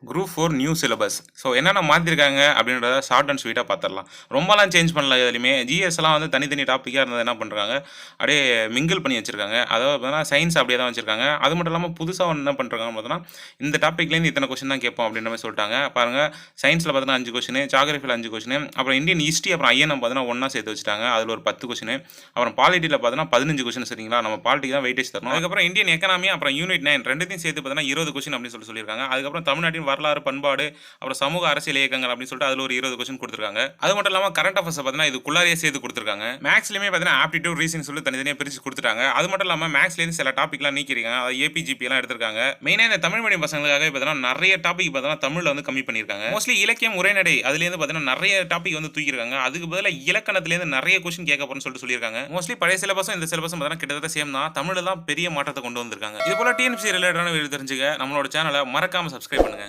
Group 4 new syllabus. So என்னென்ன மாத்திருக்காங்க அப்படின்றத short and ஸ்வீட்டா பார்த்துரலாம். ரொம்பலாம் சேஞ்ச் பண்ணல எதுலயுமே. ஜிஎஸ்லாம் வந்து தனித்தனி டாப்பிக்கா இருந்தது என்ன பண்றாங்க, அப்படியே மிங்கிள் பண்ணி வச்சிருக்காங்க. அதாவது பார்த்தீங்கன்னா, சயின்ஸ் அப்படியே தான் வச்சிருக்காங்க. அது மட்டும் இல்லாம புதுசா ஒண்ணு என்ன பண்றாங்கன்னு பார்த்தோம்னா, இந்த டாபிக்லேருந்து இத்தனை கொஸ்டின் தான் கேட்போம் அப்படின்ற மாரி சொல்லிட்டாங்க. பாருங்க சயின்ஸ்ல பார்த்தீங்கன்னா 5 கொஸ்டின், ஜியோகிராஃபில 5 கொஸ்டின், அப்புறம் இந்தியன் ஹிஸ்டரி அப்புறம் ஐஎன்எம் பார்த்தீங்கன்னா ஒண்ணா சேர்த்து வச்சுட்டாங்க. அதுல ஒரு 10 கொஸ்டின். அப்புறம் பாலிட்டில பார்த்தீங்கன்னா 15 கொஸ்டின் சரிங்களா? நம்ம பாலிட்டிக்கு தான் வெயிட்டேஜ் தரணும். அதுக்கப்புறம் இந்தியன் எக்கனாமி அப்புறம் யூனிட் 9 ரெண்டுத்தையும் சேர்த்து பார்த்தீங்கன்னா 20 கொஸ்டின் அப்படின்னு சொல்லியிருக்காங்க. அதுக்கப்புறம் தமிழ்நாட்டின் வரலாறு, பண்பாடு அப்புறம் சமூக அரசியல் இயக்கங்கள் அப்படின்னு சொல்லிட்டு அதுல ஒரு 20 கொஸ்டின் கொடுத்துருக்காங்க. அது மட்டும் இல்லாம கரண்ட் அஃபேர்ஸ் பார்த்தீங்கன்னா இதுக்குள்ளாரியே சேர்த்து கொடுத்துருக்காங்க. மேக்ஸ்லயுமே பார்த்தீங்கன்னா ஆப்டிடியூட் ரீசனிங் சொல்லி தனித்தனியாக பிரிச்சு கொடுத்துட்டாங்க. அது மட்டும் இல்லாம மேக்ஸ்லேருந்து சில டாபிக்லாம் நீக்கிருக்காங்க. அது ஏபிஜிபி எல்லாம் எடுத்திருக்காங்க. மெயினா இந்த தமிழ் மீடியம் பசங்களுக்காக பார்த்தீங்கன்னா நிறைய டாபிக் பார்த்தீங்கன்னா தமிழ்ல வந்து கம்மி பண்ணியிருக்காங்க. மோஸ்ட்லி இலக்கியம் உரைநடை அதுலேருந்து பார்த்தீங்கன்னா நிறைய டாபிக் வந்து தூக்கிருக்காங்க. அதுக்கு பதிலாக இலக்கணத்திலேருந்து நிறைய கொஸ்டின் கேட்க போறேன்னு சொல்லிட்டு சொல்லியிருக்காங்க. மோஸ்ட்லி பழைய சிலபஸும் இந்த சிலபஸும் பார்த்தீங்கன்னா கிட்டத்தட்ட சேம் தான். தமிழ்ல தான் பெரிய மாற்றத்தை கொண்டு வந்திருக்காங்க. இது போல டிஎன்பிசி ரிலேட்டடான வீடியோ தெரிஞ்சுக்க நம்மளோட சேனலை மறக்காம சப்ஸ்கிரைப் பண்ணுங்க.